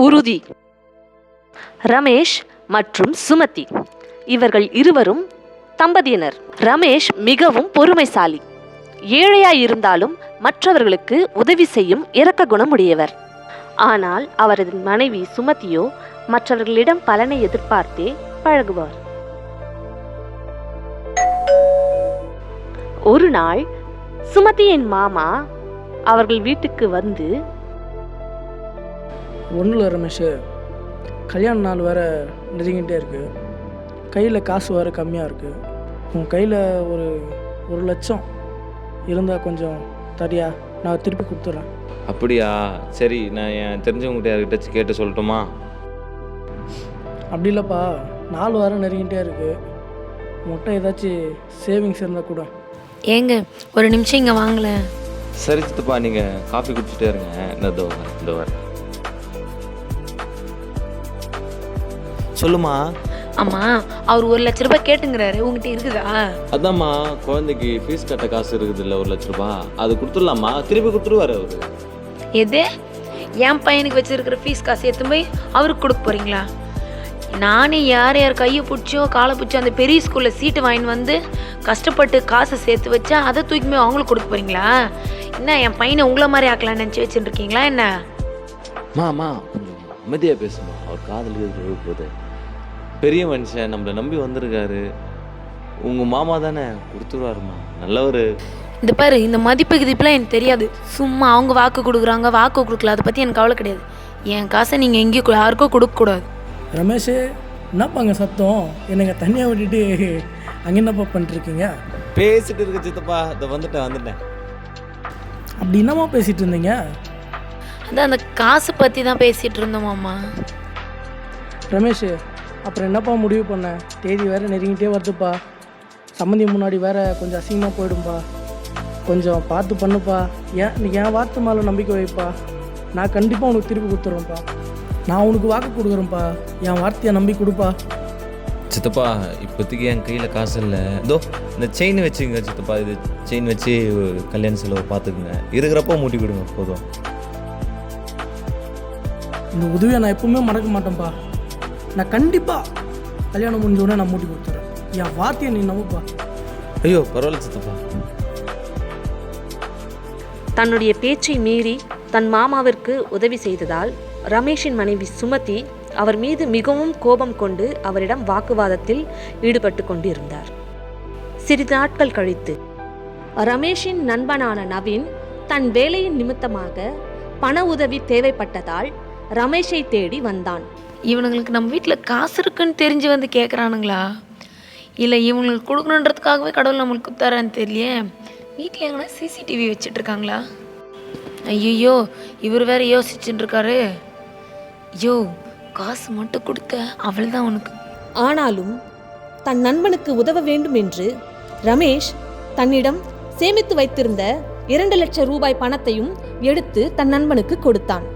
உறுதி. ரமேஷ் மற்றும் சுமதி இவர்கள் இருவரும் தம்பதியினர். ரமேஷ் மிகவும் பொறுமைசாலி. ஏழையாய் இருந்தாலும் மற்றவர்களுக்கு உதவி செய்யும் இரக்க குணம் உடையவர். ஆனால் அவரது மனைவி சுமதியோ மற்றவர்களிடம் பலனை எதிர்பார்த்தே பழகுவார். ஒரு நாள் சுமதியின் மாமா அவர்கள் வீட்டுக்கு வந்து, ஒன்றும் இல்லை ரமேஷ், கல்யாண நாள் வேறு நெருங்கிட்டே இருக்குது, கையில் காசு வேறு கம்மியாக இருக்குது, உன் கையில் ஒரு 1,00,000 இருந்தால் கொஞ்சம் தரியா, நான் திருப்பி கொடுத்துட்றேன். அப்படியா? சரி, நான் என் தெரிஞ்சவங்ககிட்ட யார்கிட்ட கேட்டு சொல்லட்டுமா? அப்படி இல்லைப்பா, நாள் வேறு நெருங்கிட்டே இருக்குது, உங்கள்கிட்ட ஏதாச்சும் சேவிங்ஸ் இருந்தால் கூட. ஏங்க ஒரு நிமிஷம் இங்கே வாங்கல. சரி சித்தப்பா, நீங்கள் காஃபி குடிச்சிட்டே இருங்க, நான் இதோ வரேன். சொல்லுமா. ஆமாம், அவர் 1,00,000 ரூபாய் கேட்டுங்கிறாரு, உங்ககிட்ட இருக்குதா? அதாம்மா, குழந்தைக்கு ஃபீஸ் கட்ட காசு இருக்குது இல்லை, 1,00,000 ரூபாய், அது கொடுத்துடலாமா? திருப்பி கொடுத்துருவாரு அவரு. எது? என் பையனுக்கு வச்சிருக்கிற ஃபீஸ் காசு எடுத்து போய் அவருக்கு கொடுக்க போறீங்களா? நானே யார் யார் கையை பிடிச்சோ காலை பிடிச்சோ அந்த பெரிய ஸ்கூலில் சீட்டு வாங்கின்னு வந்து கஷ்டப்பட்டு காசை சேர்த்து வச்சா அதை தூக்கி போய் அவங்களுக்கு கொடுக்க போறீங்களா? என்ன என் பையனை உங்களை மாதிரி ஆக்கலாம்னு நினச்சி வச்சுட்டு இருக்கீங்களா என்ன? மாமா கொஞ்சம் அமைதியாக பேசுமா, அவர் காதல் போகுது. பெரிய மனுஷன் நம்மளை நம்பி வந்திருக்காரு, உங்கள் மாமா தானே, கொடுத்துருவாருமா, நல்லவர். இந்த பாரு, இந்த மதிப்பு கிதிப்புலாம் எனக்கு தெரியாது. சும்மா அவங்க வாக்கு கொடுக்குறாங்க, வாக்கு கொடுக்கல, அதை பற்றி எனக்கு கவலை கிடையாது. என் காசை நீங்கள் எங்கேயும் யாருக்கும் கொடுக்கக்கூடாது. ரமேஷ், என்னப்பா அங்கே சத்தம்? என்னங்க தனியாக விட்டுட்டு அங்கே என்னப்பா பண்ணிட்டுருக்கீங்க? பேசிட்டு இருக்க சித்தப்பா, இதை வந்துட்டேன். அப்படி என்னம்மா பேசிகிட்டு இருந்தீங்க? அதான் அந்த காசு பற்றி தான் பேசிகிட்டு இருந்தோமாம்மா. ரமேஷ், அப்புறம் என்னப்பா முடிவு பண்ண? தேதி வேறு நெருங்கிட்டே வருதுப்பா, சம்மந்தி முன்னாடி வேறு கொஞ்சம் அசிங்கமாக போயிடும்பா, கொஞ்சம் பார்த்து பண்ணுப்பா. நீ என் வார்த்தை மேலே நம்பிக்கை வைப்பா, நான் கண்டிப்பாக உனக்கு திருப்பி கொடுத்துட்றேன்ப்பா. நான் உனக்கு வாக்கு கொடுக்குறேன்ப்பா, என் வார்த்தையை நம்பி கொடுப்பா. சித்தப்பா, இப்போதைக்கு என் கையில் காசு இல்லை, இதோ இந்த செயின் வச்சுங்க சித்தப்பா, இது செயின் வச்சு கல்யாண செலவு பார்த்துக்குங்க, இருக்கிறப்போ மூட்டி கொடுங்க போதும். இந்த உதவியை நான் எப்பவுமே மறக்க மாட்டேன்ப்பா, நான் கண்டிப்பாக கல்யாணம் முடிஞ்சோடனே நான் மூட்டி கொடுத்துறேன், என் வார்த்தையை நீ நம்புப்பா. ஐயோ பரவாயில்ல சித்தப்பா. தன்னுடைய பேச்சை மீறி தன் மாமாவிற்கு உதவி செய்ததால் ரமேஷின் மனைவி சுமதி அவர் மீது மிகவும் கோபம் கொண்டு அவரிடம் வாக்குவாதத்தில் ஈடுபட்டு கொண்டிருந்தார். சிறிது நாட்கள் கழித்து ரமேஷின் நண்பனான நவீன் தன் வேலையின் நிமித்தமாக பண உதவி தேவைப்பட்டதால் ரமேஷை தேடி வந்தான். இவனுங்களுக்கு நம்ம வீட்டில் காசு இருக்குன்னு தெரிஞ்சு வந்து கேட்குறானுங்களா, இல்லை இவங்களுக்கு கொடுக்கணுன்றதுக்காகவே கடவுள் நம்மளுக்கு குத்தாரான்னு தெரியலையே. வீட்டில் எங்கன்னா சிசிடிவி வச்சிட்ருக்காங்களா? ஐயோ, இவர் வேற யோசிச்சுட்டு இருக்காரு. ஐயோ, காசு மட்டும் கொடுத்த அவள் தான் உனக்கு. ஆனாலும் தன் நண்பனுக்கு உதவ வேண்டும் என்று ரமேஷ் தன்னிடம் சேமித்து வைத்திருந்த 2,00,000 ரூபாய் பணத்தையும் எடுத்து தன் நண்பனுக்கு கொடுத்தான்.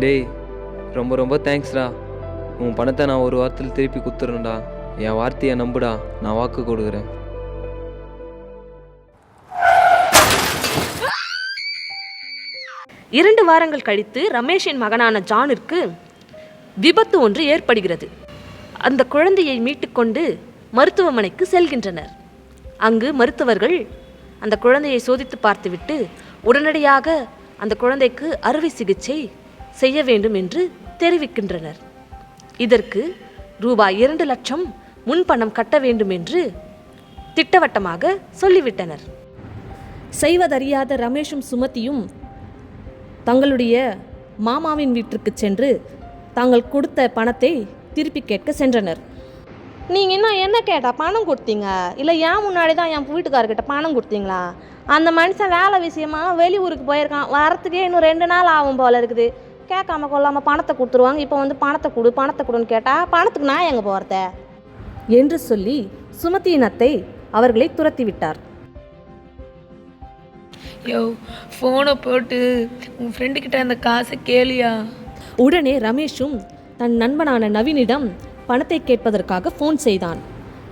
டேய், ரொம்ப ரொம்ப தேங்க்ஸ்டா, உன் பணத்தை நான் ஒரு வாரத்தில் திருப்பி கொடுத்துறேன்டா, என் வார்த்தையை நம்புடா, நான் வாக்கு கொடுக்குறேன். இரண்டு வாரங்கள் கழித்து ரமேஷின் மகனான ஜானிற்கு விபத்து ஒன்று ஏற்படுகிறது. அந்த குழந்தையை மீட்டுக்கொண்டு மருத்துவமனைக்கு செல்கின்றனர். அங்கு மருத்துவர்கள் அந்த குழந்தையை சோதித்து பார்த்துவிட்டு உடனடியாக அந்த குழந்தைக்கு அறுவை சிகிச்சை செய்ய வேண்டும் என்று தெரிவிக்கின்றனர். இதற்கு ரூபாய் 2,00,000 முன்பணம் கட்ட வேண்டும் என்று திட்டவட்டமாக சொல்லிவிட்டனர். செய்வதறியாத ரமேஷும் சுமதியும் தங்களுடைய மாமாவின் வீட்டிற்கு சென்று தாங்கள் கொடுத்த பணத்தை திருப்பி கேட்க சென்றனர். நீங்கள் இன்னும் என்ன கேட்டால் பணம் கொடுத்தீங்க, இல்லை ஏன் முன்னாடி தான் என் வீட்டுக்காரர்கிட்ட பணம் கொடுத்தீங்களா? அந்த மனுஷன் வேலை விஷயமா வெளியூருக்கு போயிருக்கான், வரத்துக்கே இன்னும் 2 நாள் ஆகும் போல இருக்குது. கேட்காம கொள்ளாமல் பணத்தை கொடுத்துருவாங்க, இப்போ வந்து பணத்தை கொடுன்னு கேட்டால் பணத்துக்கு நான் எங்கே போகிறத என்று சொல்லி சுமதியின் அத்தை அவர்களை துரத்திவிட்டார். யோ, ஃபோனை போட்டு உன் ஃப்ரெண்டுக்கிட்ட அந்த காசை கேளியா. உடனே ரமேஷும் தன் நண்பனான நவீனிடம் பணத்தை கேட்பதற்காக ஃபோன் செய்தான்.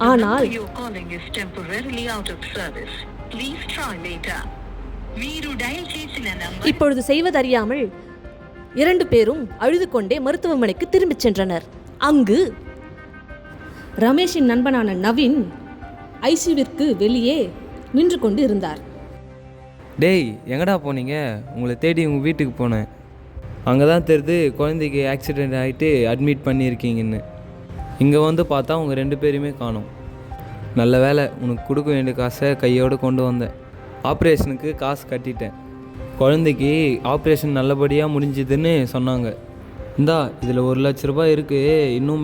ஆனால் இப்பொழுது செய்வதறியாமல் 2 பேரும் அழுது கொண்டே மருத்துவமனைக்கு திரும்பிச் சென்றனர். அங்கு ரமேஷின் நண்பனான நவீன் ஐசியூவிற்கு வெளியே நின்று கொண்டு இருந்தார். டேய் எங்கடா போனீங்க? உங்களை தேடி உங்கள் வீட்டுக்கு போனேன். அங்கே தான் தெரியுது குழந்தைக்கு ஆக்சிடெண்ட் ஆகிட்டு அட்மிட் பண்ணியிருக்கீங்கன்னு. இங்கே வந்து பார்த்தா உங்கள் 2 பேரையுமே காணோம். நல்ல வேலை, உனக்கு கொடுக்க வேண்டிய காசை கையோடு கொண்டு வந்தேன். ஆப்ரேஷனுக்கு காசு கட்டிட்டேன். குழந்தைக்கு ஆப்ரேஷன் நல்லபடியாக முடிஞ்சுதுன்னு சொன்னாங்க. இந்தா இதில் 1 லட்ச ரூபாய் இருக்குது. இன்னும்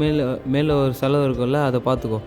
மேலே ஒரு செலவு இருக்குல்ல, அதை பார்த்துக்கோ.